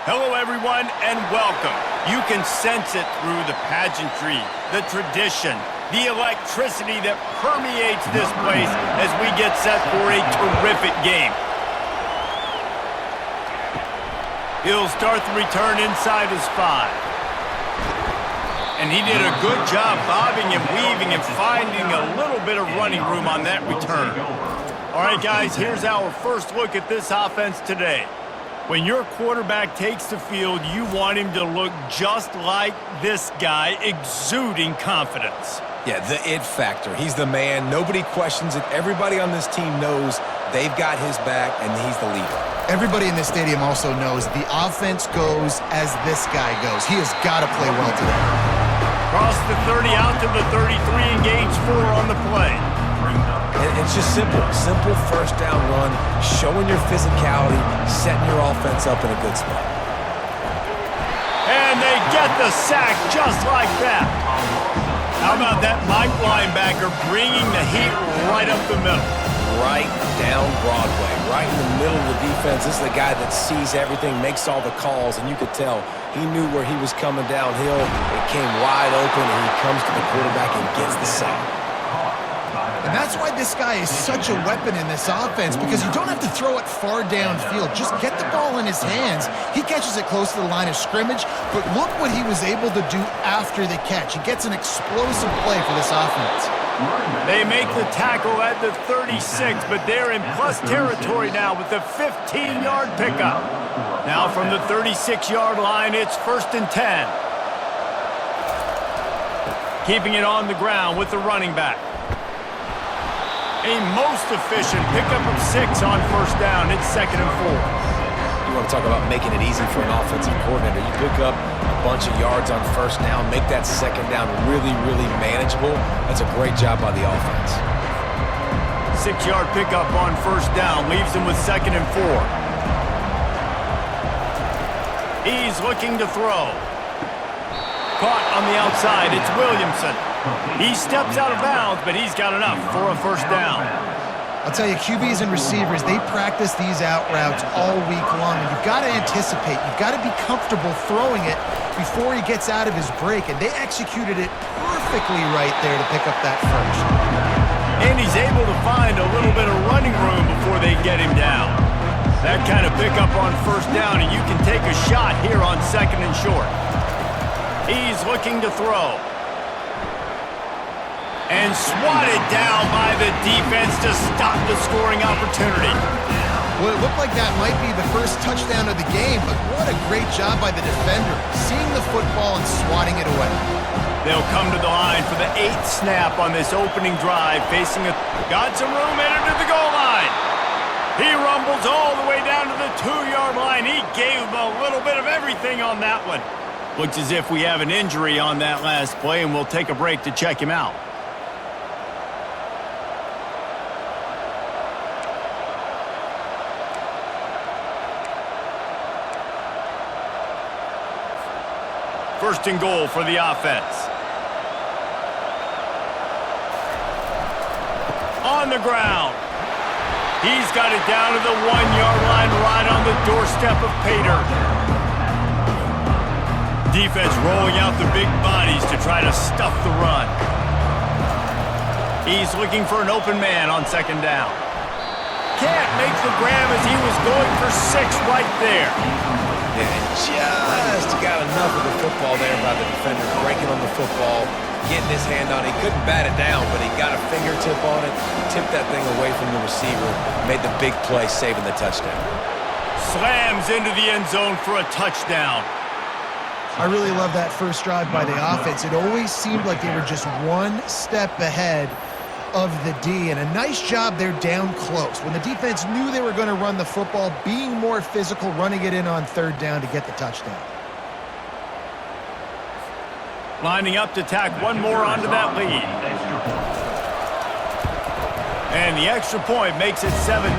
Hello, everyone, and welcome. You can sense it through the pageantry, the tradition, the electricity that permeates this place as we get set for a terrific game. He'll start the return inside his 5. And he did a good job bobbing and weaving and finding a little bit of running room on that return. All right, guys, here's our first look at this offense today. When your quarterback takes the field, you want him to look just like this guy, exuding confidence. Yeah, the it factor. He's the man. Nobody questions it. Everybody on this team knows they've got his back, and he's the leader. Everybody in this stadium also knows the offense goes as this guy goes. He has got to play well today. Cross the 30 out to the 33 and gains 4 on the play. And it's just simple first down run, showing your physicality, setting your offense up in a good spot. And they get the sack just like that. How about that Mike linebacker bringing the heat right up the middle? Right down Broadway, right in the middle of the defense. This is the guy that sees everything, makes all the calls, and you could tell he knew where he was coming downhill. It came wide open, and he comes to the quarterback and gets the sack. And that's why this guy is such a weapon in this offense, because you don't have to throw it far downfield. Just get the ball in his hands. He catches it close to the line of scrimmage, but look what he was able to do after the catch. He gets an explosive play for this offense. They make the tackle at the 36, but they're in plus territory now with the 15-yard pickup. Now from the 36-yard line, it's 1st and 10. Keeping it on the ground with the running back. A most efficient pickup of 6 on 1st down. It's 2nd and 4. You want to talk about making it easy for an offensive coordinator. You pick up a bunch of yards on 1st down, make that 2nd down really, really manageable. That's a great job by the offense. 6-yard pickup on 1st down leaves him with 2nd and 4. He's looking to throw. Caught on the outside. It's Williamson. He steps out of bounds, but he's got enough for a 1st down. I'll tell you, QBs and receivers, they practice these out routes all week long, and you've got to anticipate. You've got to be comfortable throwing it before he gets out of his break, and they executed it perfectly right there to pick up that first. And he's able to find a little bit of running room before they get him down. That kind of pickup on 1st down, and you can take a shot here on 2nd and short. He's looking to throw. And swatted down by the defense to stop the scoring opportunity. Well, it looked like that might be the first touchdown of the game, but what a great job by the defender, seeing the football and swatting it away. They'll come to the line for the 8th snap on this opening drive, facing a... Got some room, headed to the goal line. He rumbles all the way down to the 2-yard line. He gave him a little bit of everything on that one. Looks as if we have an injury on that last play, and we'll take a break to check him out. First and goal for the offense. On the ground. He's got it down to the 1-yard line right on the doorstep of Pater. Defense rolling out the big bodies to try to stuff the run. He's looking for an open man on 2nd down. Can't make the grab as he was going for 6 right there. And just got enough of the football there by the defender, breaking on the football, getting his hand on it. He couldn't bat it down, but he got a fingertip on it, tipped that thing away from the receiver, made the big play, saving the touchdown. Slams into the end zone for a touchdown. I really love that first drive by the offense. It always seemed like they were just one step ahead of the D, and a nice job there down close. When the defense knew they were going to run the football, being more physical, running it in on 3rd down to get the touchdown. Lining up to tack one more onto that lead. And the extra point makes it 7-0.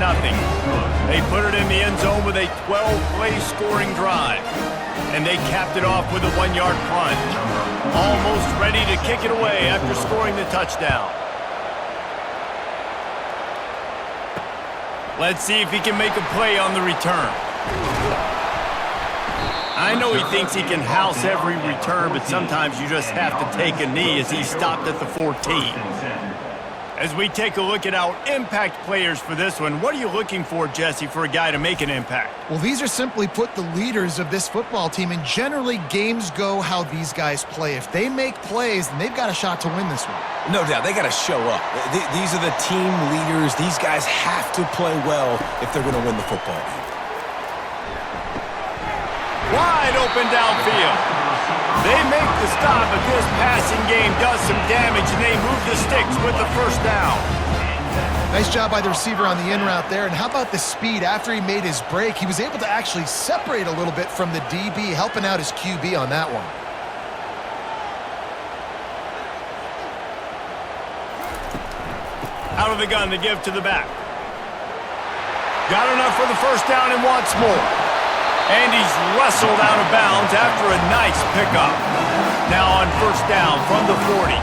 They put it in the end zone with a 12-play scoring drive. And they capped it off with a 1-yard plunge. Almost ready to kick it away after scoring the touchdown. Let's see if he can make a play on the return. I know he thinks he can house every return, but sometimes you just have to take a knee as he stopped at the 14. As we take a look at our impact players for this one, what are you looking for, Jesse, for a guy to make an impact? Well, these are simply put the leaders of this football team, and generally games go how these guys play. If they make plays, then they've got a shot to win this one. No doubt, they got to show up. These are the team leaders. These guys have to play well if they're going to win the football game. Wide open downfield. They make the stop, but this passing game does some damage, and they move the sticks with the first down. Nice job by the receiver on the in route there. And how about the speed? After he made his break, he was able to actually separate a little bit from the DB, helping out his QB on that one. Out of the gun to give to the back. Got enough for the first down and wants more. And he's wrestled out of bounds after a nice pickup. Now on first down from the 40.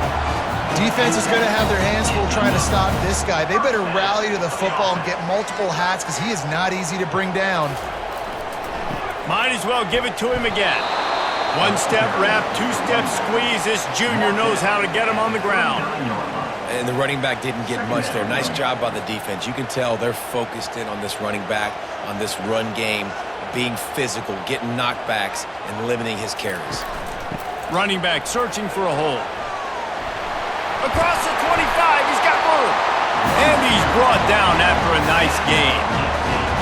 Defense is going to have their hands full trying to stop this guy. They better rally to the football and get multiple hats because he is not easy to bring down. Might as well give it to him again. One-step wrap, two-step squeeze. This junior knows how to get him on the ground. And the running back didn't get much there. Nice job by the defense. You can tell they're focused in on this running back, on this run game, being physical, getting knockbacks, and limiting his carries. Running back searching for a hole. Across the 25, he's got room. And he's brought down after a nice gain.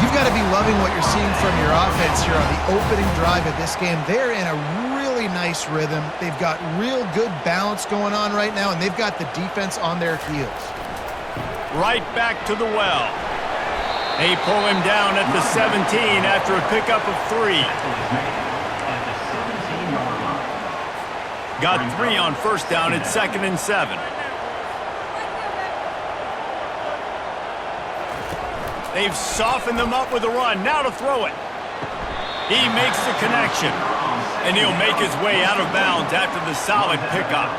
You've got to be loving what you're seeing from your offense here on the opening drive of this game. They're in a really nice rhythm. They've got real good balance going on right now, and they've got the defense on their heels. Right back to the well. They pull him down at the 17 after a pickup of 3. Got 3 on first down at 2nd and 7. They've softened them up with a run. Now to throw it. He makes the connection. And he'll make his way out of bounds after the solid pickup.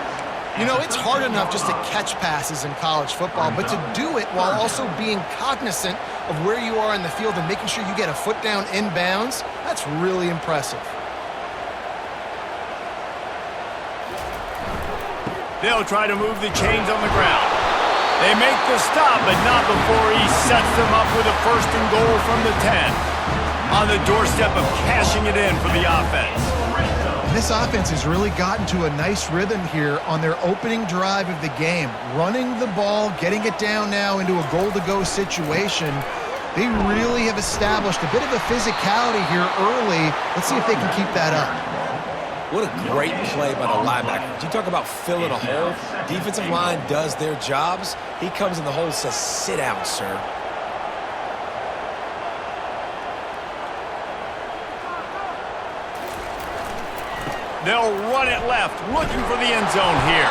You know, it's hard enough just to catch passes in college football, but to do it while also being cognizant of where you are in the field and making sure you get a foot down in bounds, that's really impressive. They'll try to move the chains on the ground. They make the stop, but not before he sets them up with a 1st and goal from the 10. On the doorstep of cashing it in for the offense. This offense has really gotten to a nice rhythm here on their opening drive of the game. Running the ball, getting it down now into a goal-to-go situation. They really have established a bit of a physicality here early. Let's see if they can keep that up. What a great play by the linebacker. You talk about filling a hole. Defensive line does their jobs. He comes in the hole and says, "Sit down, sir." They'll run it left, looking for the end zone here.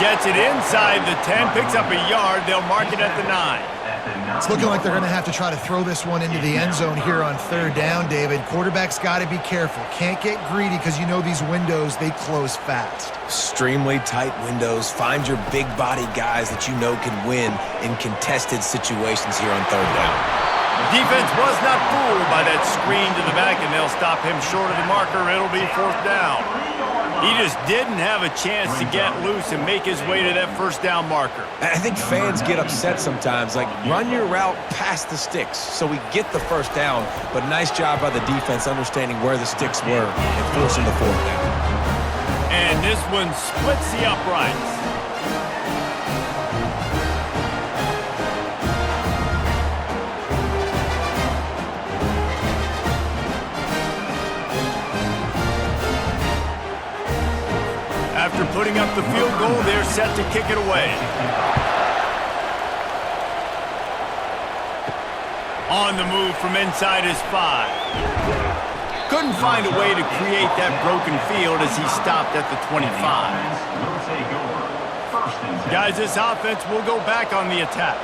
Gets it inside the 10, picks up a yard. They'll mark it at the 9. It's looking like they're going to have to try to throw this one into the end zone here on 3rd down, David. Quarterback's got to be careful. Can't get greedy because you know these windows, they close fast. Extremely tight windows. Find your big body guys that you know can win in contested situations here on 3rd down. Defense was not fooled by that screen to the back, and they'll stop him short of the marker. It'll be 4th down. He just didn't have a chance to get loose and make his way to that 1st down marker. I think fans get upset sometimes, like run your route past the sticks so we get the 1st down, but nice job by the defense understanding where the sticks were and forcing the 4th down. And this one splits the uprights. After putting up the field goal, they're set to kick it away. On the move from inside his 5. Couldn't find a way to create that broken field as he stopped at the 25. Guys, this offense will go back on the attack.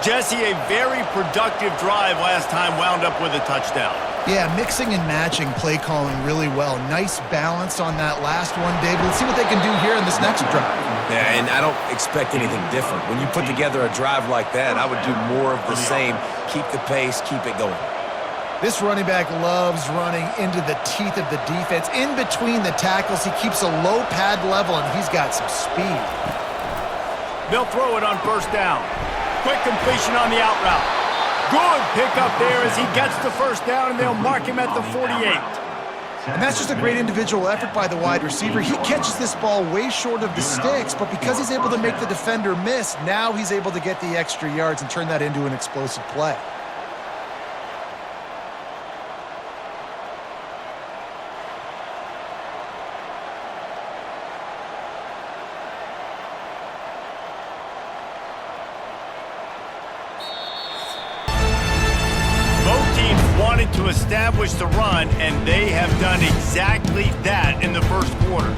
Jesse, a very productive drive last time wound up with a touchdown. Yeah, mixing and matching play calling really well. Nice balance on that last one, David. Let's see what they can do here in this next drive. Yeah, and I don't expect anything different. When you put together a drive like that, I would do more of the same. Keep the pace, keep it going. This running back loves running into the teeth of the defense. In between the tackles, he keeps a low pad level, and he's got some speed. They'll throw it on first down. Quick completion on the out route. Good pickup there as he gets the first down, and they'll mark him at the 48. And that's just a great individual effort by the wide receiver. He catches this ball way short of the sticks, but because he's able to make the defender miss, now he's able to get the extra yards and turn that into an explosive play. To establish the run, and they have done exactly that in the first quarter.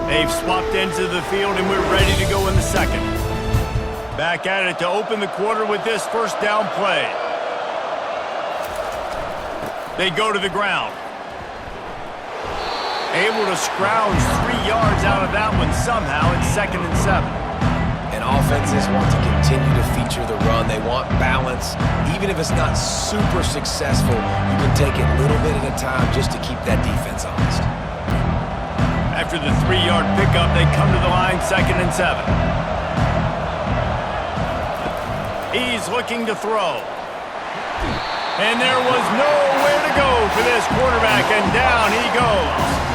They've swapped ends of the field, and we're ready to go in the second. Back at it to open the quarter with this first down play. They go to the ground. Able to scrounge 3 yards out of that one somehow in 2nd and 7. And offenses want to continue to feature the run. They want balance. Even if it's not super successful, you can take it little bit at a time just to keep that defense honest. After the 3-yard pickup, they come to the line 2nd and 7. He's looking to throw. And there was nowhere to go for this quarterback, and down he goes.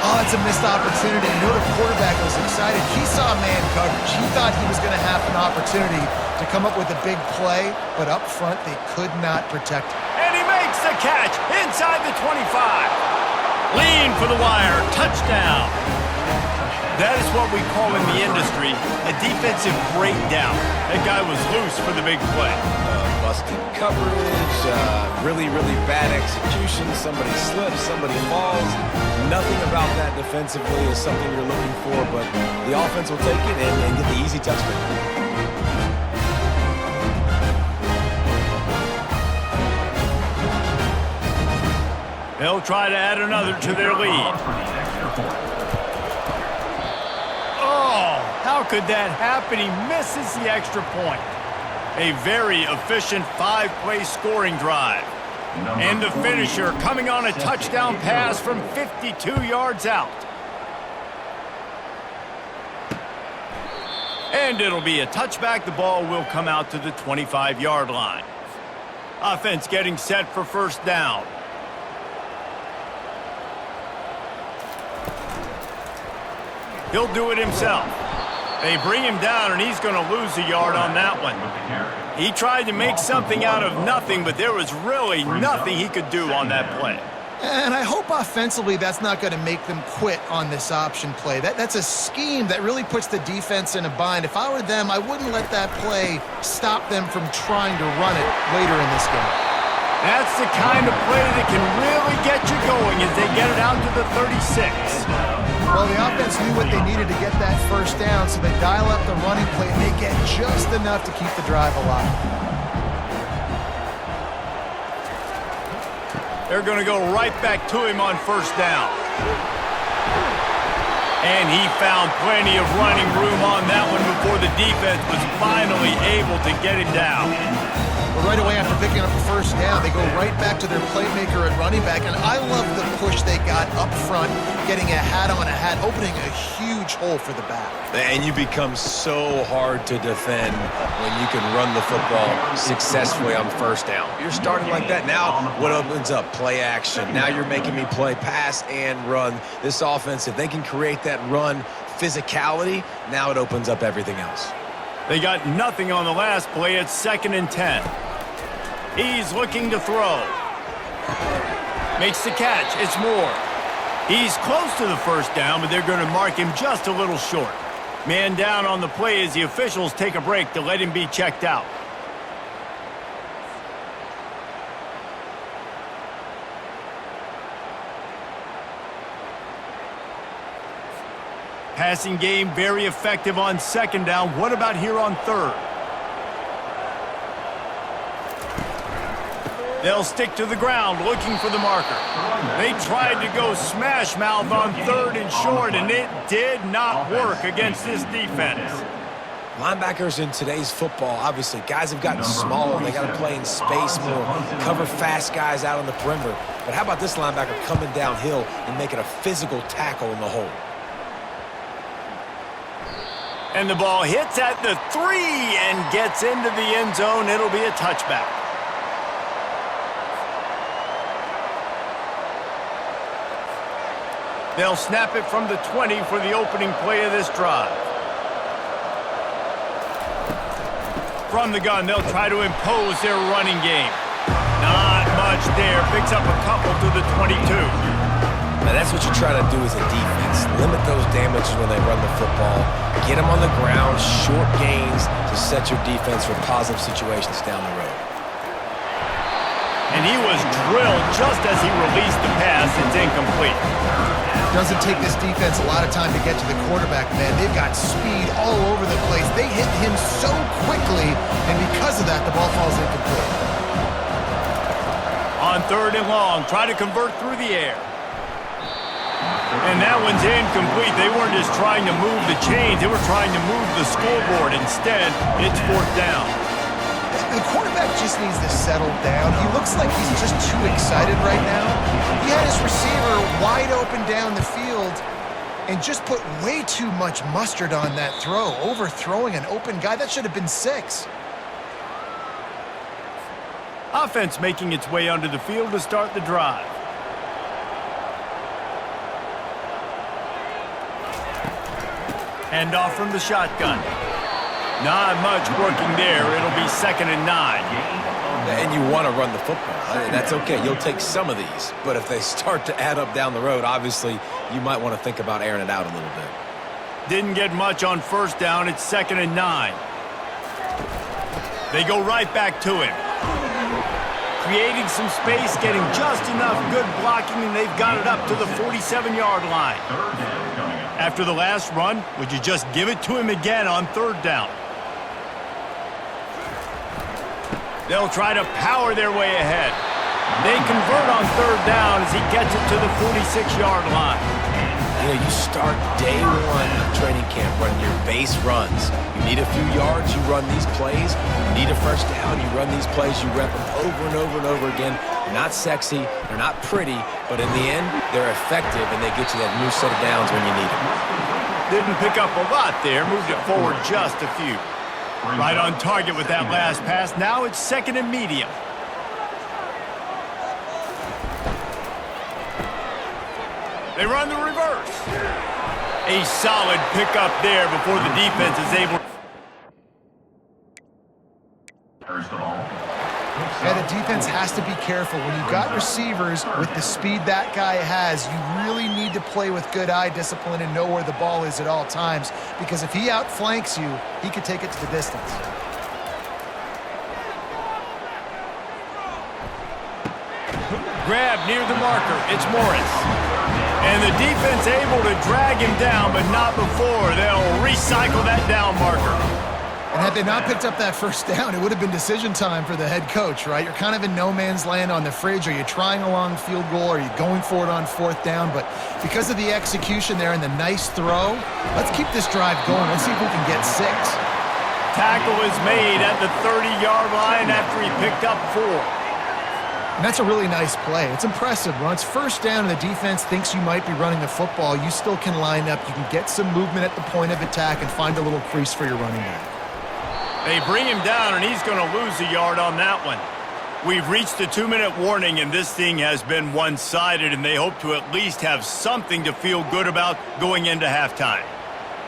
Oh, it's a missed opportunity. You know the quarterback was excited. He saw man coverage. He thought he was going to have an opportunity to come up with a big play, but up front they could not protect him. And he makes the catch inside the 25. Lean for the wire. Touchdown. That is what we call in the industry a defensive breakdown. That guy was loose for the big play. Busted coverage, really bad execution. Somebody slips, somebody falls. Nothing about that defensively is something you're looking for, but the offense will take it and get the easy touchdown. They'll try to add another to their lead. Oh, how could that happen? He misses the extra point. A very efficient 5-play scoring drive. And the finisher coming on a touchdown pass from 52 yards out. And it'll be a touchback. The ball will come out to the 25-yard line. Offense getting set for first down. He'll do it himself. They bring him down, and he's going to lose a yard on that one. He tried to make something out of nothing, but there was really nothing he could do on that play. And I hope offensively that's not going to make them quit on this option play. That's a scheme that really puts the defense in a bind. If I were them, I wouldn't let that play stop them from trying to run it later in this game. That's the kind of play that can really get you going as they get it out to the 36. Well, the offense knew what they needed to get that first down, so they dial up the running play, and they get just enough to keep the drive alive. They're going to go right back to him on first down. And he found plenty of running room on that one before the defense was finally able to get him down. But right away after picking up the first down, they go right back to their playmaker at running back. And I love the push they got up front, getting a hat on a hat, opening a huge hole for the back. And you become so hard to defend when you can run the football successfully on first down. You're starting like that. Now what opens up? Play action. Now you're making me play pass and run. This offense, if they can create that run physicality, now it opens up everything else. They got nothing on the last play. It's 2nd and 10. He's looking to throw. Makes the catch. It's Moore. He's close to the first down, but they're going to mark him just a little short. Man down on the play as the officials take a break to let him be checked out. Passing game very effective on second down. What about here on third? They'll stick to the ground looking for the marker. They tried to go smash mouth on 3rd and short, and it did not work against this defense. Linebackers in today's football, obviously, guys have gotten smaller. They got to play in space more, cover fast guys out on the perimeter. But how about this linebacker coming downhill and making a physical tackle in the hole? And the ball hits at the 3 and gets into the end zone. It'll be a touchback. They'll snap it from the 20 for the opening play of this drive. From the gun, they'll try to impose their running game. Not much there. Picks up a couple to the 22. Now that's what you try to do as a defense. Limit those damages when they run the football. Get them on the ground, short gains to set your defense for positive situations down the road. And he was drilled just as he released the pass. It's incomplete. Doesn't take this defense a lot of time to get to the quarterback, man. They've got speed all over the place. They hit him so quickly, and because of that, the ball falls incomplete. On 3rd and long, try to convert through the air. And that one's incomplete. They weren't just trying to move the chains. They were trying to move the scoreboard. Instead, it's 4th down. The quarterback just needs to settle down. He looks like he's just too excited right now. He had his receiver wide open down the field and just put way too much mustard on that throw, overthrowing an open guy. That should have been 6. Offense making its way onto the field to start the drive. Hand off from the shotgun. Not much working there. It'll be 2nd and 9. And you want to run the football. That's okay. You'll take some of these. But if they start to add up down the road, obviously, you might want to think about airing it out a little bit. Didn't get much on 1st down. It's 2nd and 9. They go right back to him. Creating some space, getting just enough good blocking, and they've got it up to the 47-yard line. After the last run, would you just give it to him again on 3rd down? They'll try to power their way ahead. They convert on 3rd down as he gets it to the 46-yard line. You know, you start day 1 of training camp running your base runs. You need a few yards, you run these plays. You need a 1st down, you run these plays. You rep them over and over and over again. They're not sexy, they're not pretty, but in the end, they're effective, and they get you that new set of downs when you need them. Didn't pick up a lot there, moved it forward just a few. Right on target with that last pass. Now it's 2nd and medium. They run the reverse. A solid pickup there before the defense is able. Yeah, the defense has to be careful. When you've got receivers with the speed that guy has, you really need to play with good eye discipline and know where the ball is at all times, because if he outflanks you, he could take it to the distance. Grab near the marker. It's Morris. And the defense able to drag him down, but not before. They'll recycle that down marker. And had they not picked up that 1st down, it would have been decision time for the head coach, right? You're kind of in no man's land on the fridge. Are you trying a long field goal? Are you going for it on 4th down? But because of the execution there and the nice throw, let's keep this drive going. Let's see if we can get 6. Tackle is made at the 30-yard line after he picked up 4. And that's a really nice play. It's impressive. When it's 1st down and the defense thinks you might be running the football, you still can line up. You can get some movement at the point of attack and find a little crease for your running back. They bring him down, and he's going to lose a yard on that one. We've reached the 2-minute warning, and this thing has been one-sided, and they hope to at least have something to feel good about going into halftime.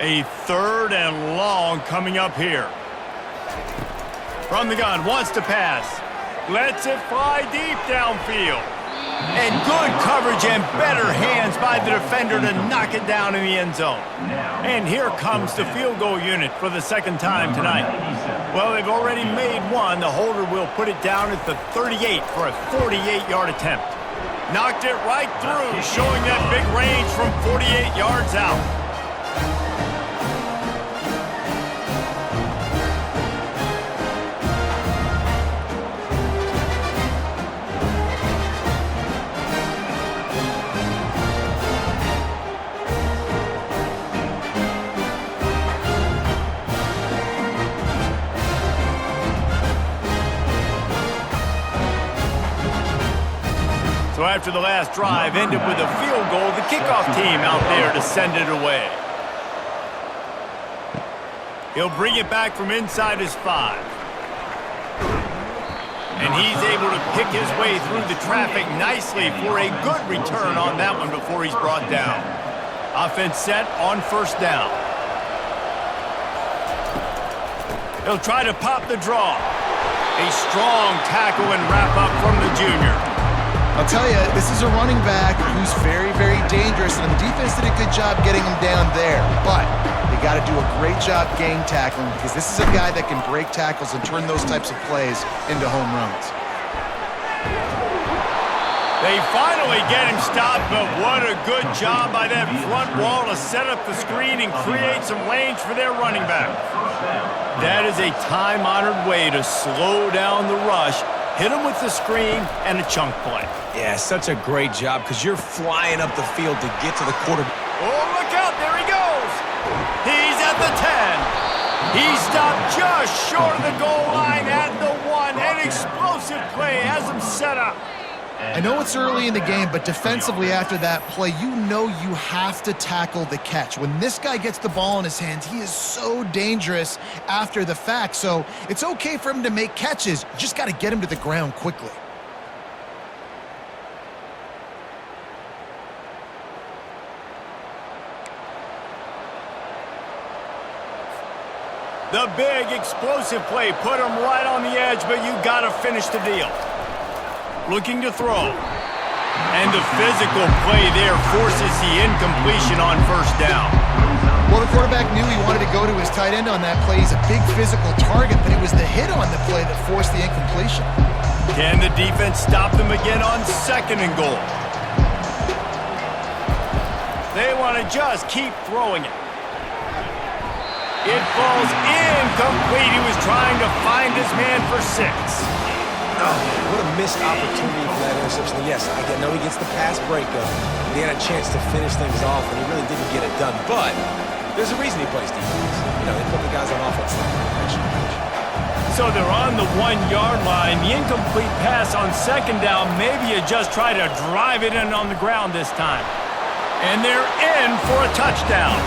A 3rd and long coming up here. From the gun, wants to pass. Lets it fly deep downfield. And good coverage and better hands by the defender to knock it down in the end zone. And here comes the field goal unit for the 2nd time tonight. Well, they've already made one. The holder will put it down at the 38 for a 48-yard attempt. Knocked it right through, showing that big range from 48 yards out. So after the last drive ended with a field goal, the kickoff team out there to send it away. He'll bring it back from inside his 5. And he's able to pick his way through the traffic nicely for a good return on that one before he's brought down. Offense set on first down. He'll try to pop the draw. A strong tackle and wrap up from the junior. I'll tell you, this is a running back who's very, very dangerous, and the defense did a good job getting him down there. But they got to do a great job gang tackling because this is a guy that can break tackles and turn those types of plays into home runs. They finally get him stopped, but what a good job by that front wall to set up the screen and create some lanes for their running back. That is a time-honored way to slow down the rush, hit him with the screen, and a chunk play. Yeah, such a great job because you're flying up the field to get to the quarterback. Oh, look out, there he goes. He's at the 10. He stopped just short of the goal line at the 1. An explosive play has him set up. I know it's early in the game, but defensively after that play, you know you have to tackle the catch. When this guy gets the ball in his hands, he is so dangerous after the fact. So it's okay for him to make catches. You just got to get him to the ground quickly. The big explosive play put him right on the edge, but you got to finish the deal. Looking to throw. And the physical play there forces the incompletion on first down. Well, the quarterback knew he wanted to go to his tight end on that play. He's a big physical target, but it was the hit on the play that forced the incompletion. Can the defense stop them again on 2nd and goal? They want to just keep throwing it. It falls incomplete. He was trying to find his man for 6. Oh, what a missed opportunity for that interception. Yes, I know he gets the pass breakup, and he had a chance to finish things off, and he really didn't get it done. But there's a reason he plays defense. You know, they put the guys on offense. So they're on the 1-yard line. The incomplete pass on 2nd down. Maybe you just try to drive it in on the ground this time. And they're in for a touchdown.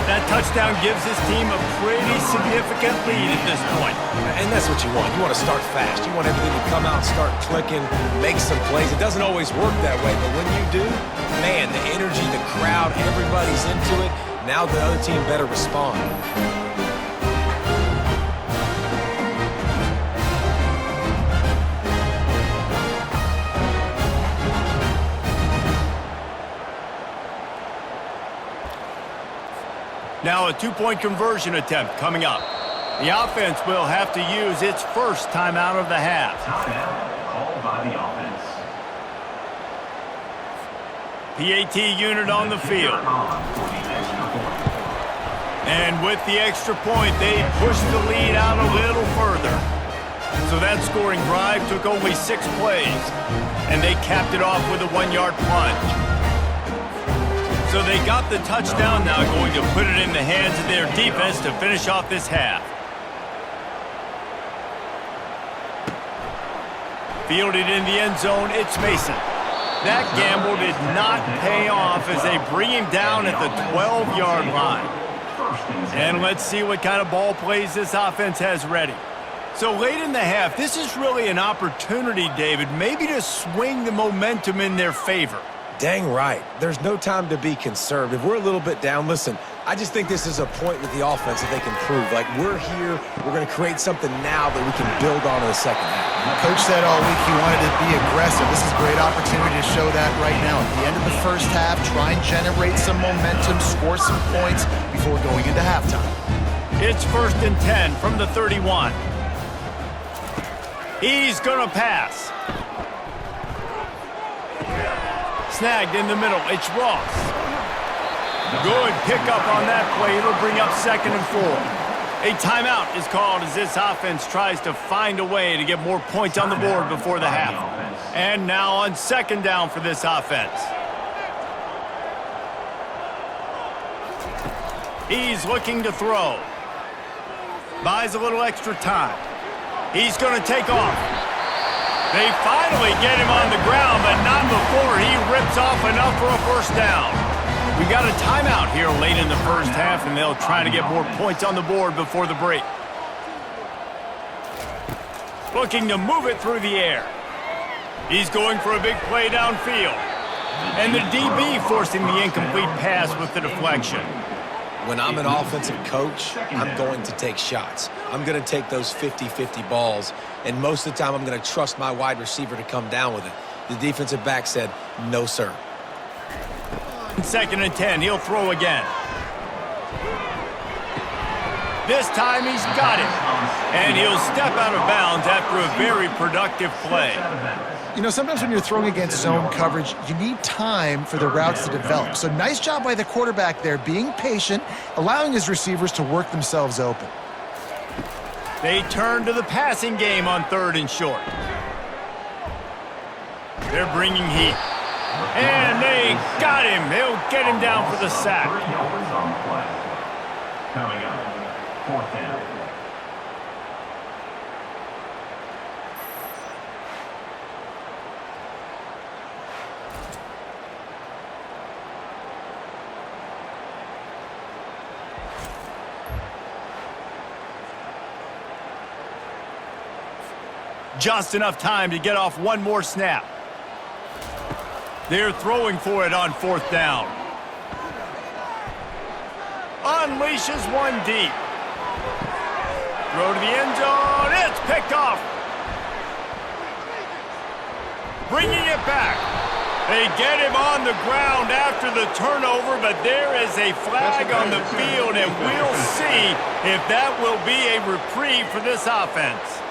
That touchdown gives his team a pretty significant lead at this point. And that's what you want. You want to start fast. You want everything to come out, start clicking, make some plays. It doesn't always work that way, but when you do, man, the energy, the crowd, everybody's into it. Now the other team better respond. Now a 2-point conversion attempt coming up. The offense will have to use its first timeout of the half. Timeout called by the offense. PAT unit on the field. And with the extra point, they pushed the lead out a little further. So that scoring drive took only 6 plays, and they capped it off with a 1-yard plunge. So they got the touchdown, now going to put it in the hands of their defense to finish off this half. Fielded in the end zone, it's Mason. That gamble did not pay off as they bring him down at the 12-yard line. And let's see what kind of ball plays this offense has ready. So late in the half, this is really an opportunity, David, maybe to swing the momentum in their favor. Dang right. There's no time to be conservative. We're a little bit down. Listen, I just think this is a point with the offense that they can prove. Like, we're here, we're going to create something now that we can build on in the second half. Coach said all week he wanted to be aggressive. This is a great opportunity to show that right now. At the end of the first half, try and generate some momentum, score some points before going into halftime. It's 1st and 10 from the 31. He's going to pass. Snagged in the middle. It's Ross. Good pickup on that play. It'll bring up 2nd and 4. A timeout is called as this offense tries to find a way to get more points on the board before the half. And now on 2nd down for this offense. He's looking to throw. Buys a little extra time. He's going to take off. They finally get him on the ground, but not before he rips off enough for a first down. We got a timeout here late in the first half, and they'll try to get more points on the board before the break. Looking to move it through the air. He's going for a big play downfield. And the DB forcing the incomplete pass with the deflection. When I'm an offensive coach, I'm going to take shots. I'm going to take those 50-50 balls, and most of the time I'm going to trust my wide receiver to come down with it. The defensive back said, no, sir. 2nd and 10, he'll throw again. This time he's got it. And he'll step out of bounds after a very productive play. You know, sometimes when you're throwing against zone coverage, you need time for the routes to develop. So nice job by the quarterback there, being patient, allowing his receivers to work themselves open. They turn to the passing game on 3rd and short. They're bringing heat. And they got him. They'll get him down for the sack. Coming up, 4th down. Just enough time to get off one more snap. They're throwing for it on 4th down. Unleashes one deep. Throw to the end zone. It's picked off. Bringing it back. They get him on the ground after the turnover, but there is a flag on the field, and we'll see if that will be a reprieve for this offense.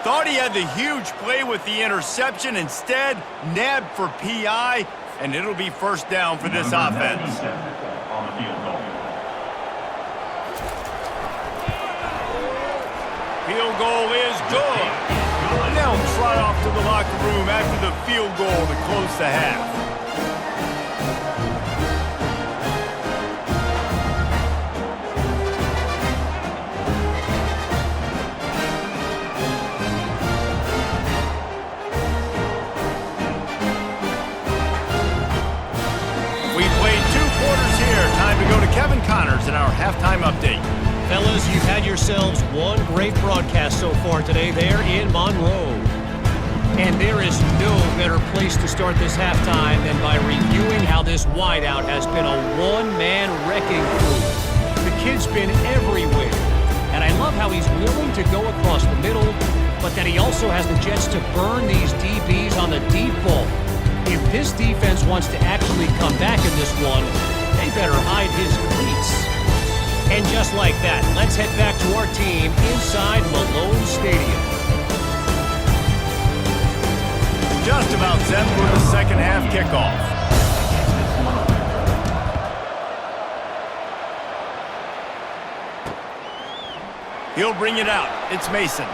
Thought he had the huge play with the interception. Instead, nabbed for PI, and it'll be 1st down for this offense. On the field goal. Field goal is good. They'll trot off to the locker room after the field goal to close the half. Kevin Connors in our halftime update. Fellas, you've had yourselves one great broadcast so far today there in Monroe. And there is no better place to start this halftime than by reviewing how this wideout has been a one-man wrecking crew. The kid's been everywhere. And I love how he's willing to go across the middle, but that he also has the jets to burn these DBs on the deep ball. If this defense wants to actually come back in this one, they better hide his cleats. And just like that, let's head back to our team inside Malone Stadium. Just about set for the second half kickoff. He'll bring it out. It's Mason.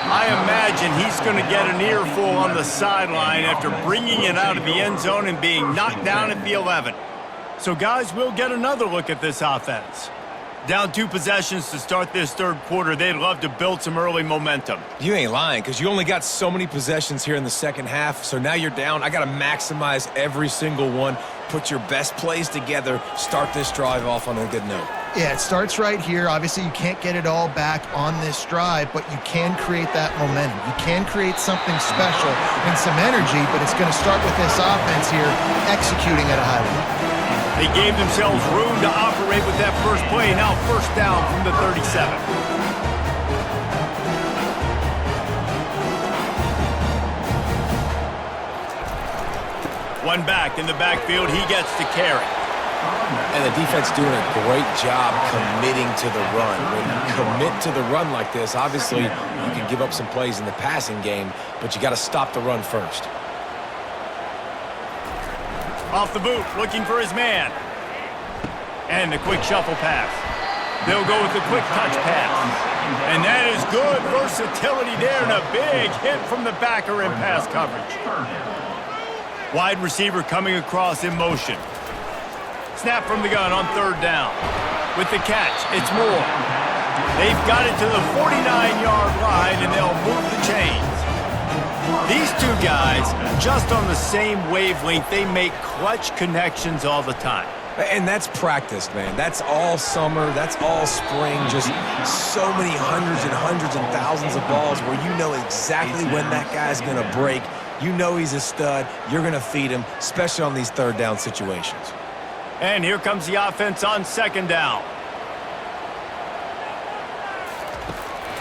I imagine he's going to get an earful on the sideline after bringing it out of the end zone and being knocked down at the 11. So, guys, we'll get another look at this offense. Down 2 possessions to start this 3rd quarter. They'd love to build some early momentum. You ain't lying, because you only got so many possessions here in the second half, so now you're down. I got to maximize every single one, put your best plays together, start this drive off on a good note. Yeah, it starts right here. Obviously, you can't get it all back on this drive, but you can create that momentum. You can create something special and some energy, but it's going to start with this offense here executing at a high level. They gave themselves room to operate with that first play. Now 1st down from the 37. One back in the backfield. He gets to carry. And the defense doing a great job committing to the run. When you commit to the run like this, obviously you can give up some plays in the passing game, but you got to stop the run first. Off the boot, looking for his man. And the quick shuffle pass. They'll go with the quick touch pass. And that is good versatility there and a big hit from the backer in pass coverage. Wide receiver coming across in motion. Snap from the gun on 3rd down. With the catch, it's Moore. They've got it to the 49-yard line, and they'll move the chains. These two guys, just on the same wavelength, they make clutch connections all the time. And that's practice, man. That's all summer. That's all spring. Just so many hundreds and thousands of balls where you know exactly when that guy's going to break. You know he's a stud. You're going to feed him, especially on these third down situations. And here comes the offense on second down.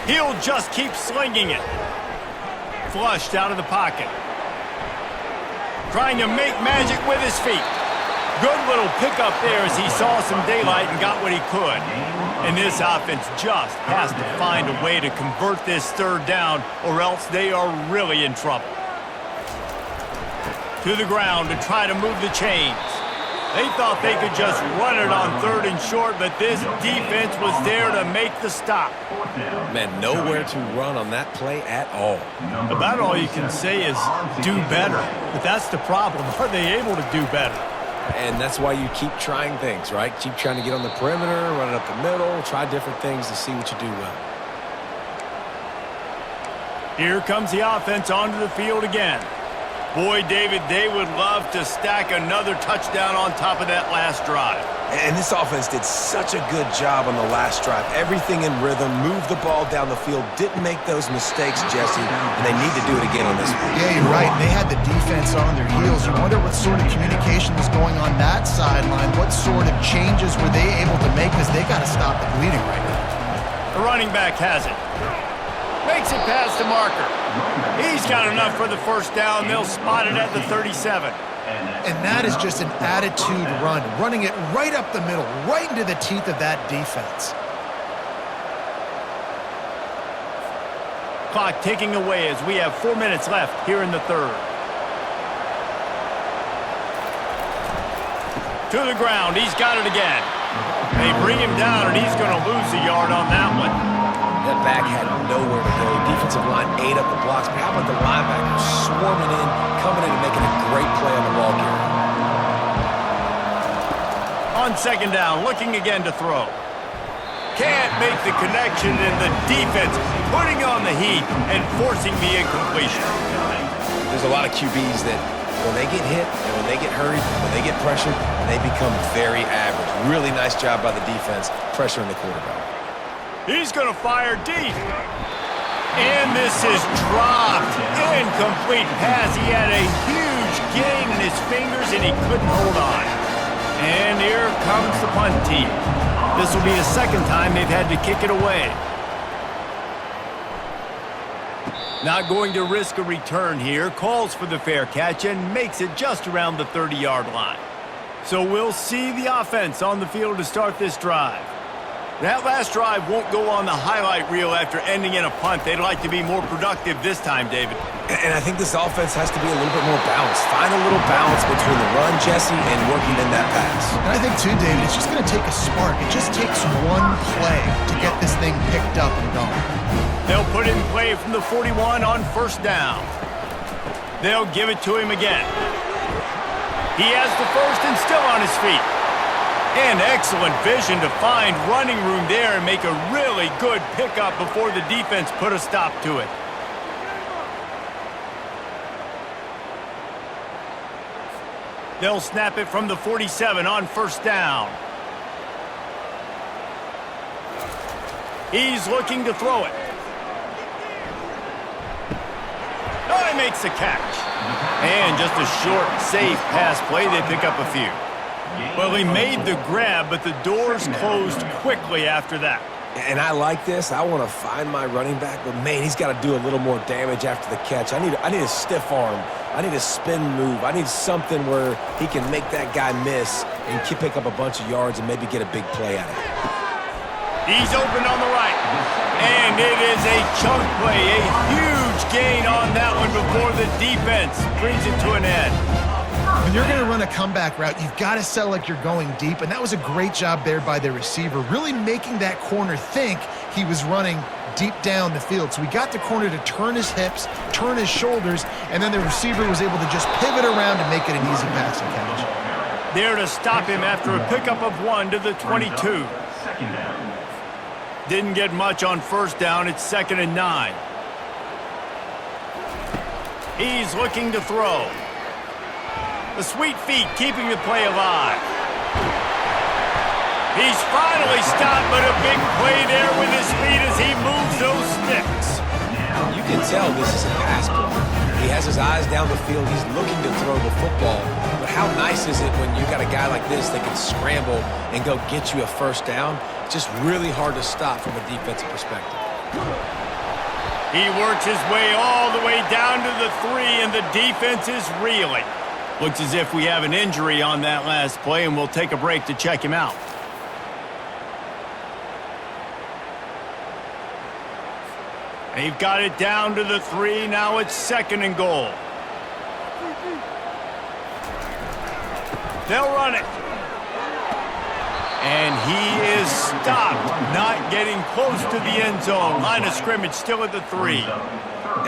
He'll just keep slinging it. Flushed out of the pocket. Trying to make magic with his feet. Good little pickup there as he saw some daylight and got what he could. And this offense just has to find a way to convert this third down or else they are really in trouble. To the ground to try to move the chains. They thought they could just run it on third and short, but this defense was there to make the stop. Man, nowhere to run on that play at all. About all you can say is do better. But that's the problem. Are they able to do better? And that's why you keep trying things, right? Keep trying to get on the perimeter, run it up the middle, try different things to see what you do well. Here comes the offense onto the field again. Boy, David, they would love to stack another touchdown on top of that last drive. And this offense did such a good job on the last drive. Everything in rhythm, moved the ball down the field, didn't make those mistakes, Jesse, and they need to do it again on this one. Yeah, you're right. They had the defense on their heels. You wonder what sort of communication was going on that sideline. What sort of changes were they able to make because they got to stop the bleeding right now. The running back has it. Makes it past the marker. He's got enough for the first down. They'll spot it at the 37. And that is just an attitude run, running it right up the middle, right into the teeth of that defense. Clock ticking away as we have 4 minutes left here in the third. To the ground, he's got it again. They bring him down, and he's going to lose a yard on that one. That back had nowhere to go. Defensive line ate up the blocks. But how about the linebackers swarming in, coming in and making a great play on the ball carrier? On second down, looking again to throw. Can't make the connection, and the defense putting on the heat and forcing the incompletion. There's a lot of QBs that when they get hit and when they get hurried, when they get pressured, they become very average. Really nice job by the defense pressuring the quarterback. He's going to fire deep. And this is dropped. Incomplete pass. He had a huge gain in his fingers, and he couldn't hold on. And here comes the punt team. This will be the second time they've had to kick it away. Not going to risk a return here. Calls for the fair catch and makes it just around the 30-yard line. So we'll see the offense on the field to start this drive. That last drive won't go on the highlight reel after ending in a punt. They'd like to be more productive this time, David. And I think this offense has to be a little bit more balanced. Find a little balance between the run, Jesse, and working in that pass. And I think, too, David, it's just going to take a spark. It just takes one play to get this thing picked up and going. They'll put in play from the 41 on first down. They'll give it to him again. He has the first and still on his feet. And excellent vision to find running room there and make a really good pickup before the defense put a stop to it. They'll snap it from the 47 on first down. He's looking to throw it. Oh, he makes the catch. And just a short, safe pass play. They pick up a few. Well, he made the grab, but the doors closed quickly after that. And I like this. I want to find my running back, but, man, he's got to do a little more damage after the catch. I need a stiff arm. I need a spin move. I need something where he can make that guy miss and pick up a bunch of yards and maybe get a big play out of it. He's open on the right. And it is a chunk play, a huge gain on that one before the defense brings it to an end. When you're going to run a comeback route, you've got to sell like you're going deep, and that was a great job there by the receiver, really making that corner think he was running deep down the field. So we got the corner to turn his hips, turn his shoulders, and then the receiver was able to just pivot around and make it an easy passing catch. There to stop him after a pickup of 1 to the 22. Didn't get much on first down. It's 2nd and 9. He's looking to throw. The sweet feet keeping the play alive. He's finally stopped, but a big play there with his feet as he moves those sticks. You can tell this is a pass play. He has his eyes down the field. He's looking to throw the football. But how nice is it when you got a guy like this that can scramble and go get you a first down? Just really hard to stop from a defensive perspective. He works his way all the way down to the 3, and the defense is reeling. Looks as if we have an injury on that last play, and we'll take a break to check him out. They've got it down to the 3. Now it's 2nd and goal. They'll run it. And he is stopped, not getting close to the end zone. Line of scrimmage still at the 3.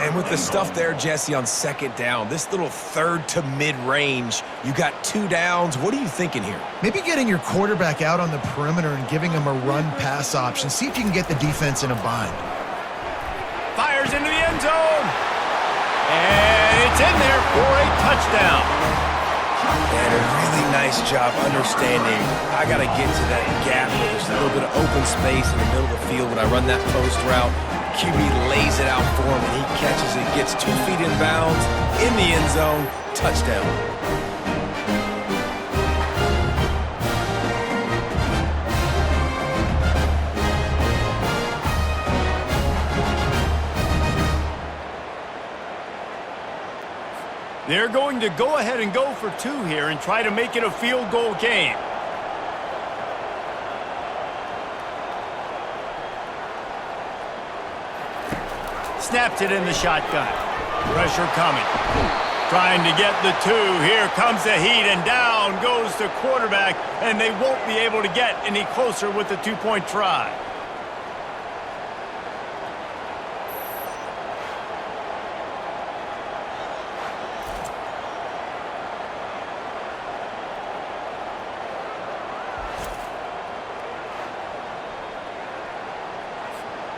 And with the stuff there, Jesse, on 2nd down, this little 3rd to mid-range, you got 2 downs. What are you thinking here? Maybe getting your quarterback out on the perimeter and giving him a run-pass option. See if you can get the defense in a bind. Fires into the end zone. And it's in there for a touchdown. And a really nice job understanding I got to get to that gap where there's a little bit of open space in the middle of the field when I run that post route. QB lays it out for him, and he catches it, gets 2 feet in bounds, in the end zone, touchdown. They're going to go ahead and go for 2 here and try to make it a field goal game. Snaps it in the shotgun. Pressure coming. Trying to get the 2. Here comes the heat, and down goes the quarterback, and they won't be able to get any closer with the 2-point try.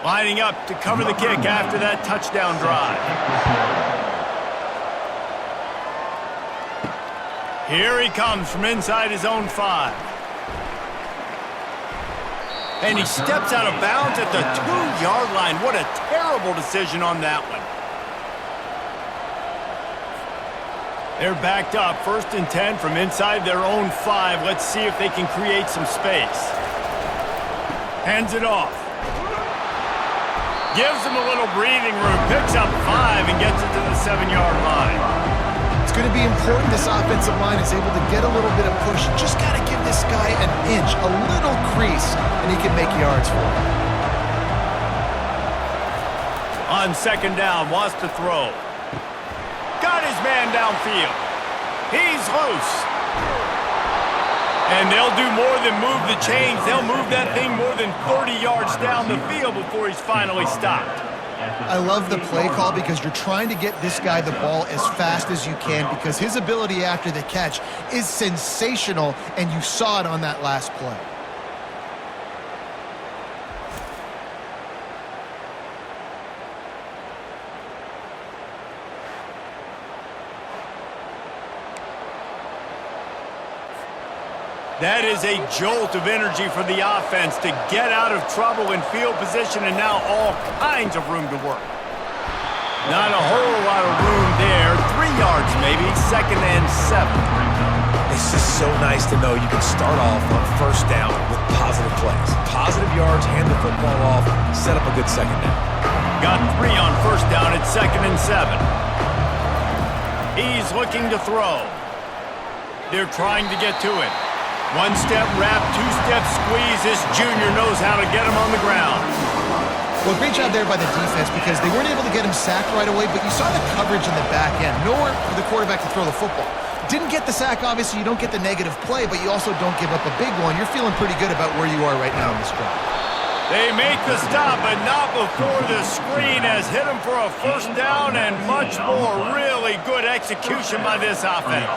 Lining up to cover the kick after that touchdown drive. Here he comes from inside his own 5. And he steps out of bounds at the 2-yard line. What a terrible decision on that one. They're backed up, 1st and 10 from inside their own 5. Let's see if they can create some space. Hands it off. Gives him a little breathing room, picks up 5 and gets it to the 7-yard line. It's going to be important this offensive line is able to get a little bit of push. You just got to give this guy an inch, a little crease, and he can make yards for him. On 2nd down, wants to throw. Got his man downfield. He's loose. And they'll do more than move the chains. They'll move that thing more than 30 yards down the field before he's finally stopped. I love the play call because you're trying to get this guy the ball as fast as you can because his ability after the catch is sensational, and you saw it on that last play. That is a jolt of energy for the offense to get out of trouble in field position, and now all kinds of room to work. Not a whole lot of room there. 3 yards maybe, 2nd and 7. It's just so nice to know you can start off on 1st down with positive plays. Positive yards, hand the football off, set up a good 2nd down. Got 3 on 1st down at 2nd and 7. He's looking to throw. They're trying to get to it. 1-step wrap, 2-step squeeze. This junior knows how to get him on the ground. Well, great job there by the defense because they weren't able to get him sacked right away, but you saw the coverage in the back end. Nowhere for the quarterback to throw the football. Didn't get the sack, obviously. You don't get the negative play, but you also don't give up a big one. You're feeling pretty good about where you are right now in this drive. They make the stop, but not before the screen has hit him for a 1st down and much more. Really good execution by this offense.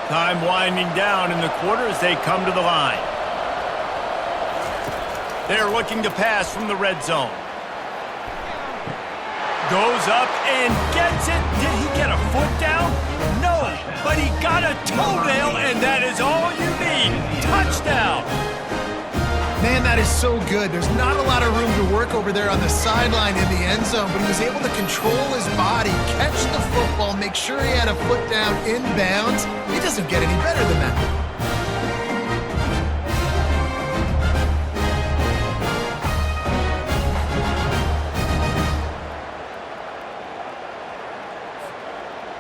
Time winding down in the quarter as they come to the line. They're looking to pass from the red zone. Goes up and gets it. Did he get a foot down? No, but he got a toenail, and that is all you need. Touchdown. Man, that is so good. There's not a lot of room to work over there on the sideline in the end zone, but he was able to control his body, catch the football, make sure he had a foot down inbounds. It doesn't get any better than that.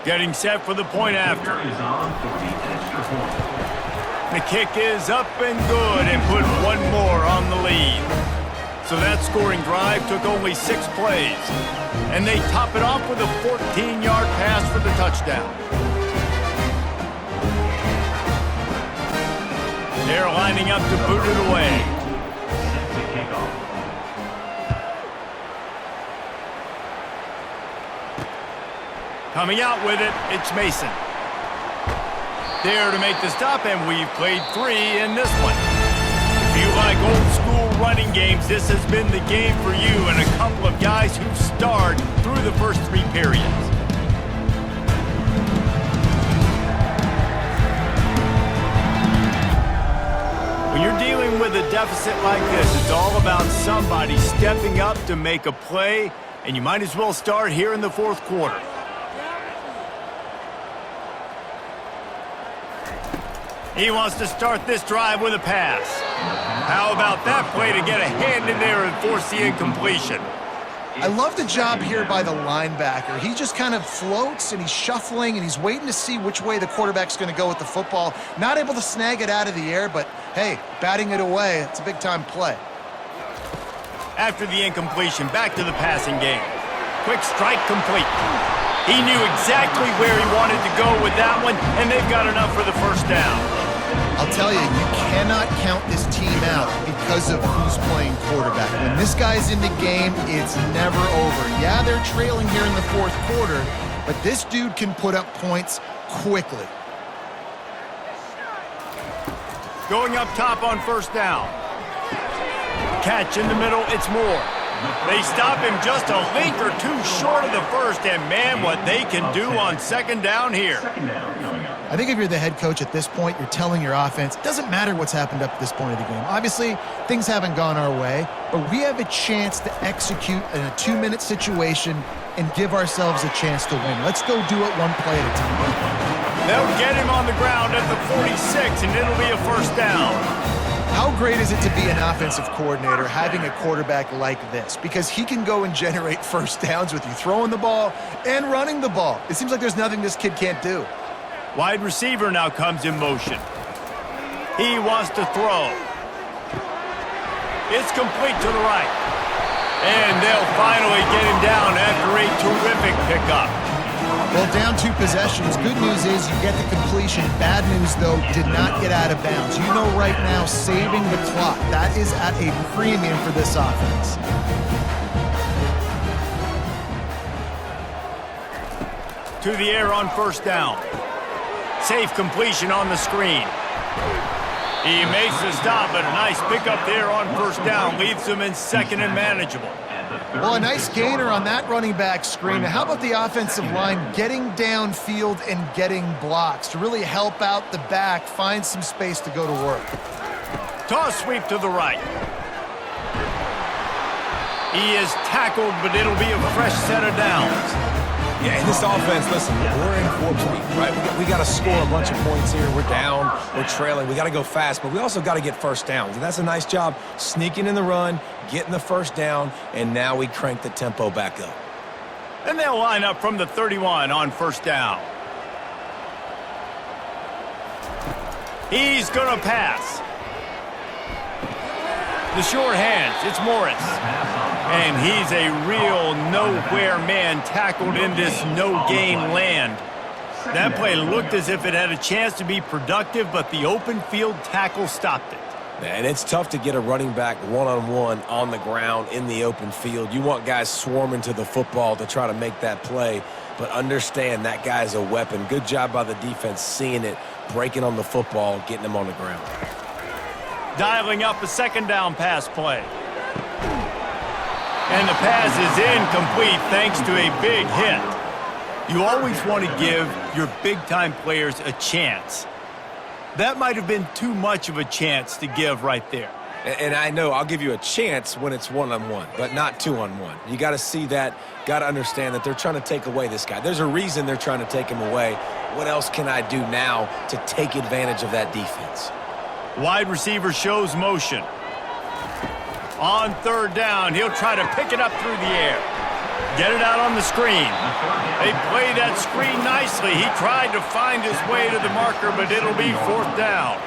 Getting set for the point after. Is on for the extra point. The kick is up and good and put one more on the lead. So that scoring drive took only 6 plays. And they top it off with a 14-yard pass for the touchdown. They're lining up to boot it away. Set to kick off. Coming out with it, it's Mason. There to make the stop, and we've played 3 in this one. If you like old school running games, this has been the game for you and a couple of guys who've starred through the first 3 periods. When you're dealing with a deficit like this, it's all about somebody stepping up to make a play, and you might as well start here in the 4th quarter. He wants to start this drive with a pass. How about that play to get a hand in there and force the incompletion? I love the job here by the linebacker. He just kind of floats and he's shuffling and he's waiting to see which way the quarterback's going to go with the football. Not able to snag it out of the air, but hey, batting it away, it's a big-time play. After the incompletion, back to the passing game. Quick strike complete. He knew exactly where he wanted to go with that one, and they've got enough for the first down. I'll tell you, you cannot count this team out because of who's playing quarterback. When this guy's in the game, it's never over. Yeah, they're trailing here in the 4th quarter, but this dude can put up points quickly. Going up top on first down. Catch in the middle, it's Moore. They stop him just a link or 2 short of the first, and man, what they can do on second down here. Second down coming up. I think if you're the head coach at this point, you're telling your offense, it doesn't matter what's happened up to this point of the game. Obviously, things haven't gone our way, but we have a chance to execute in a 2-minute situation and give ourselves a chance to win. Let's go do it one play at a time. They'll get him on the ground at the 46, and it'll be a first down. How great is it to be an offensive coordinator having a quarterback like this? Because he can go and generate first downs with you throwing the ball and running the ball. It seems like there's nothing this kid can't do. Wide receiver now comes in motion. He wants to throw. It's complete to the right. And they'll finally get him down after a terrific pickup. Well, down 2 possessions. Good news is you get the completion. Bad news, though, did not get out of bounds. You know right now, saving the clock. That is at a premium for this offense. To the air on first down. Safe completion on the screen. He makes the stop, but a nice pickup there on first down. Leaves them in second and manageable. Well, a nice gainer on that running back screen. Now, how about the offensive line getting downfield and getting blocks to really help out the back, find some space to go to work? Toss sweep to the right. He is tackled, but it'll be a fresh set of downs. Yeah, in this offense, listen, we're in warp speed, right? We got to score a bunch of points here. We're down, we're trailing. We got to go fast, but we also got to get first downs. And that's a nice job sneaking in the run, getting the first down, and now we crank the tempo back up. And they'll line up from the 31 on first down. He's going to pass. The short hands, it's Morris. And he's a real nowhere man tackled in this no-gain land. That play looked as if it had a chance to be productive, but the open field tackle stopped it. And it's tough to get a running back one-on-one on the ground in the open field. You want guys swarming to the football to try to make that play, but understand that guy's a weapon. Good job by the defense seeing it, breaking on the football, getting him on the ground. And the pass is incomplete thanks to a big hit. You always want to give your big-time players a chance. That might have been too much of a chance to give right there. And I know I'll give you a chance when it's one-on-one, but not two-on-one. You got to see that, got to understand that they're trying to take away this guy. There's a reason they're trying to take him away. What else can I do now to take advantage of that defense? Wide receiver shows motion. On third down, he'll try to pick it up through the air. Get it out on the screen. They play that screen nicely. He tried to find his way to the marker, but it'll be fourth down.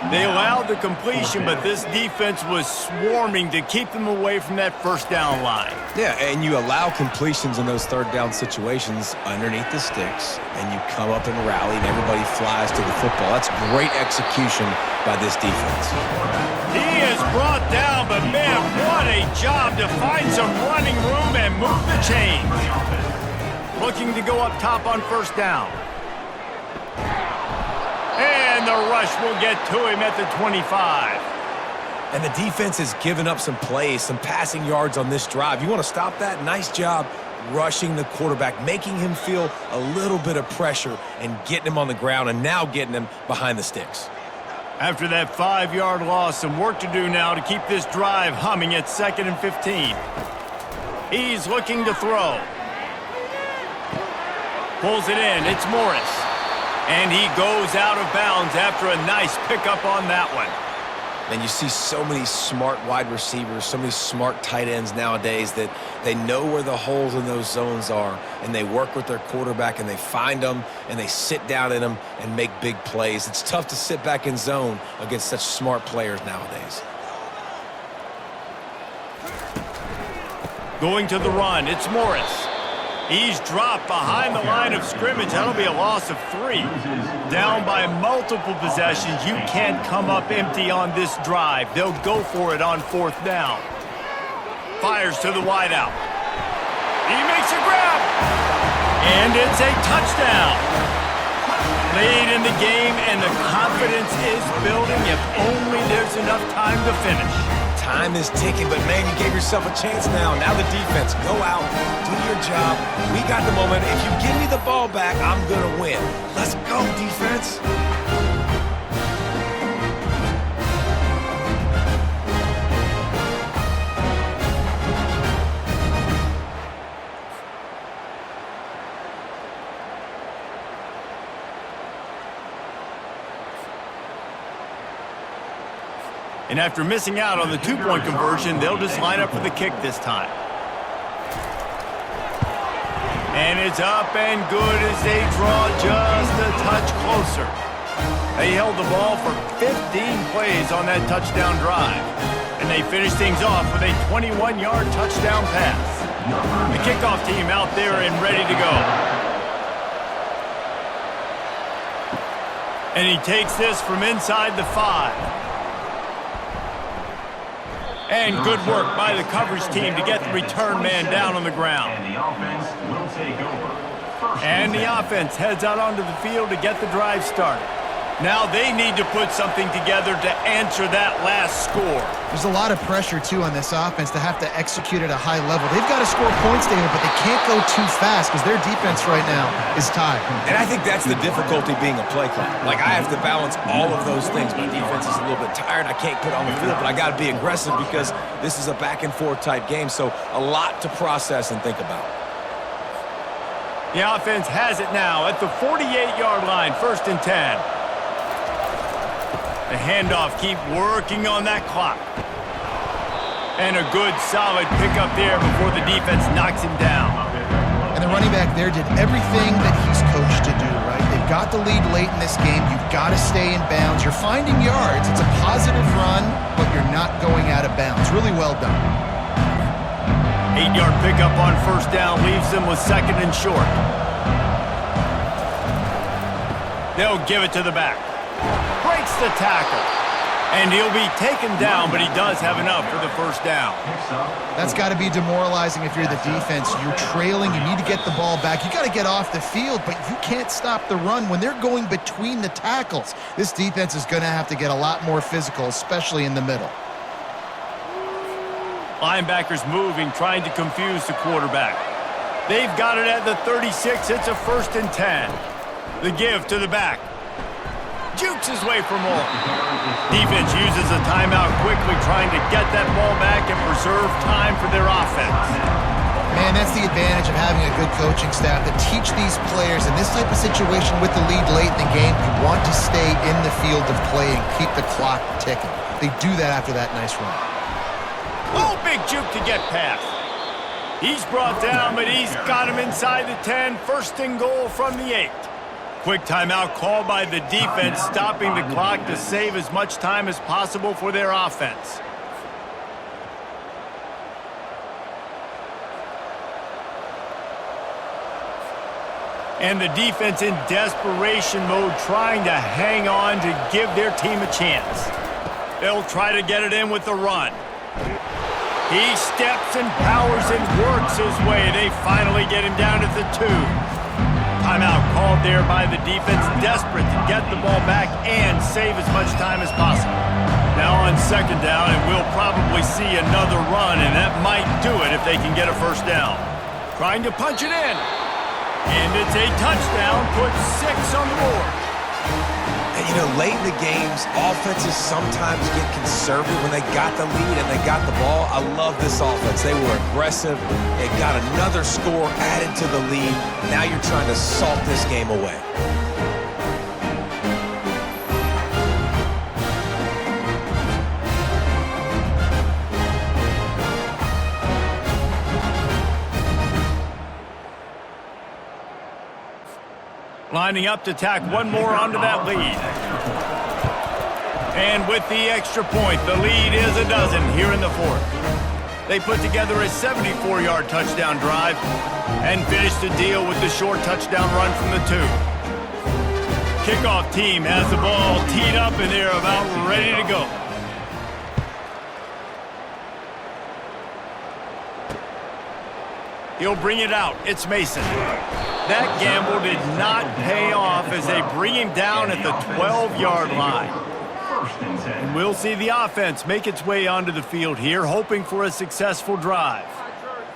They allowed the completion, but this defense was swarming to keep them away from that first down line. Yeah, and you allow completions in those third down situations underneath the sticks, and you come up and rally, and everybody flies to the football. That's great execution by this defense. He is brought down, but man, what a job to find some running room and move the chains. Looking to go up top on first down. And the rush will get to him at the 25. And the defense has given up some plays, some passing yards on this drive. You want to stop that? Nice job rushing the quarterback, making him feel a little bit of pressure and getting him on the ground and now getting him behind the sticks. After that 5-yard loss, some work to do now to keep this drive humming at 2nd and 15. He's looking to throw. Pulls it in. It's Morris. And he goes out of bounds after a nice pickup on that one. And you see so many smart wide receivers, so many smart tight ends nowadays that they know where the holes in those zones are, and they work with their quarterback, and they find them, and they sit down in them and make big plays. It's tough to sit back in zone against such smart players nowadays. Going to the run, it's Morris. He's dropped behind the line of scrimmage. That'll be a loss of 3. Down by multiple possessions. You can't come up empty on this drive. They'll go for it on fourth down. Fires to the wideout. He makes a grab. And it's a touchdown. Late in the game, and the confidence is building if only there's enough time to finish. Time is ticking, but man, you gave yourself a chance now. Now the defense, go out, do your job. We got the moment. If you give me the ball back, I'm going to win. Let's go, defense. And after missing out on the 2-point conversion, they'll just line up for the kick this time. And it's up and good as they draw just a touch closer. They held the ball for 15 plays on that touchdown drive. And they finished things off with a 21-yard touchdown pass. The kickoff team out there and ready to go. And he takes this from inside the 5. And good work by the coverage team to get the return man down on the ground. And the offense will take over. And the offense heads out onto the field to get the drive started. Now they need to put something together to answer that last score. There's a lot of pressure, too, on this offense to have to execute at a high level. They've got to score points, David, but they can't go too fast because their defense right now is tied. And I think that's the difficulty being a play clock. Like, I have to balance all of those things. My defense is a little bit tired. I can't put on the field, but I got to be aggressive because this is a back-and-forth type game, so a lot to process and think about. The offense has it now at the 48-yard line, 1st and 10. The handoff, keep working on that clock. And a good, solid pickup there before the defense knocks him down. And the running back there did everything that he's coached to do, right? They've got the lead late in this game. You've got to stay in bounds. You're finding yards. It's a positive run, but you're not going out of bounds. Really well done. 8-yard pickup on first down leaves them with 2nd and short. They'll give it to the back. Breaks the tackle. And he'll be taken down, but he does have enough for the first down. That's got to be demoralizing if you're the defense. You're trailing. You need to get the ball back. You got to get off the field, but you can't stop the run when they're going between the tackles. This defense is going to have to get a lot more physical, especially in the middle. Linebackers moving, trying to confuse the quarterback. They've got it at the 36. It's a 1st and 10. The give to the back. Jukes his way for more. Defense uses a timeout quickly, trying to get that ball back and preserve time for their offense. Man, that's the advantage of having a good coaching staff to teach these players in this type of situation with the lead late in the game. You want to stay in the field of play and keep the clock ticking. They do that after that nice run. Oh, big juke to get past. He's brought down, but he's got him inside the 10. 1st and goal from the 8. Quick timeout called by the defense, stopping the clock to save as much time as possible for their offense. And the defense in desperation mode, trying to hang on to give their team a chance. They'll try to get it in with the run. He steps and powers and works his way. They finally get him down at the 2. Timeout called there by the defense, desperate to get the ball back and save as much time as possible. Now on 2nd down, and we'll probably see another run, and that might do it if they can get a 1st down. Trying to punch it in. And it's a touchdown, puts 6 on the board. And, you know, late in the games, offenses sometimes get conservative when they got the lead and they got the ball. I love this offense. They were aggressive. They got another score added to the lead. Now you're trying to salt this game away. Lining up to tack one more onto that lead. And with the extra point, the lead is a dozen here in the 4th. They put together a 74-yard touchdown drive and finished the deal with the short touchdown run from the 2. Kickoff team has the ball teed up and they're about ready to go. He'll bring it out. It's Mason. That gamble did not pay off as they bring him down at the 12-yard line. And we'll see the offense make its way onto the field here, hoping for a successful drive.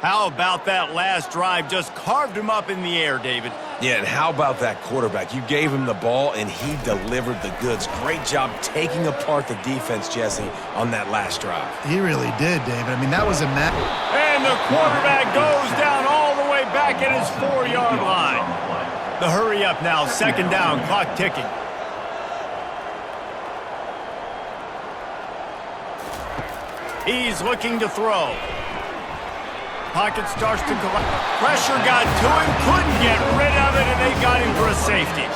How about that last drive? Just carved him up in the air, David. Yeah, and how about that quarterback? You gave him the ball, and he delivered the goods. Great job taking apart the defense, Jesse, on that last drive. He really did, David. I mean, that was a match. And the quarterback goes down all the way back at his 4-yard line. The hurry up now, 2nd down, clock ticking. He's looking to throw. Pocket starts to collapse. Pressure got to him, couldn't get rid of it, and they got him for a safety.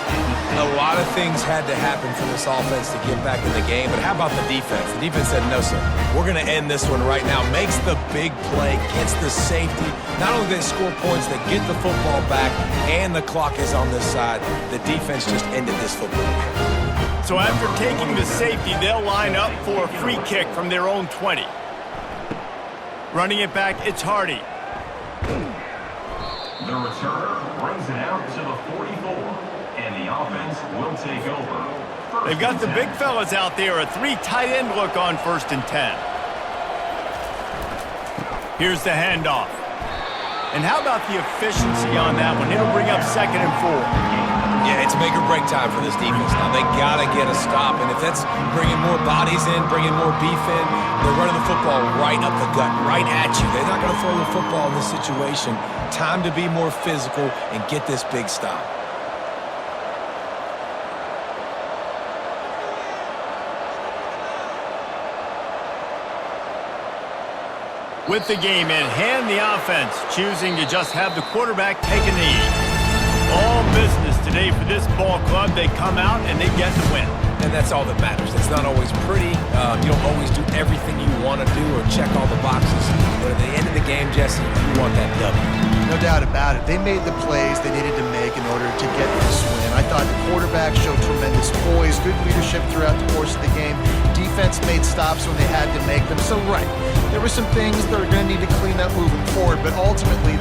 A lot of things had to happen for this offense to get back in the game, but how about the defense? The defense said, no, sir, we're going to end this one right now. Makes the big play, gets the safety. Not only do they score points, they get the football back, and the clock is on this side. The defense just ended this football game. So after taking the safety, they'll line up for a free kick from their own 20. Running it back, it's Hardy. The returner brings it out to the 44, and the offense will take over. They've got the big fellas out there, a 3 tight end look on 1st and 10. Here's the handoff. And how about the efficiency on that one? It'll bring up 2nd and 4. Yeah, it's make or break time for this defense. Now they got to get a stop, and if that's bringing more bodies in, bringing more beef in, they're running the football right up the gut, right at you. They're not going to throw the football in this situation. Time to be more physical and get this big stop. With the game in hand, the offense choosing to just have the quarterback take a knee. All business today for this ball club. They come out and they get the win. And that's all that matters. It's not always pretty. You don't always do everything you want to do or check all the boxes. But at the end of the game, Jesse, you want that W. No doubt about it. They made the plays they needed to make in order to get this win. I thought the quarterback showed tremendous poise, good leadership throughout the course of the game. Defense made stops when they had to make them. So, right, there were some things that are going to need to clean up moving forward, but ultimately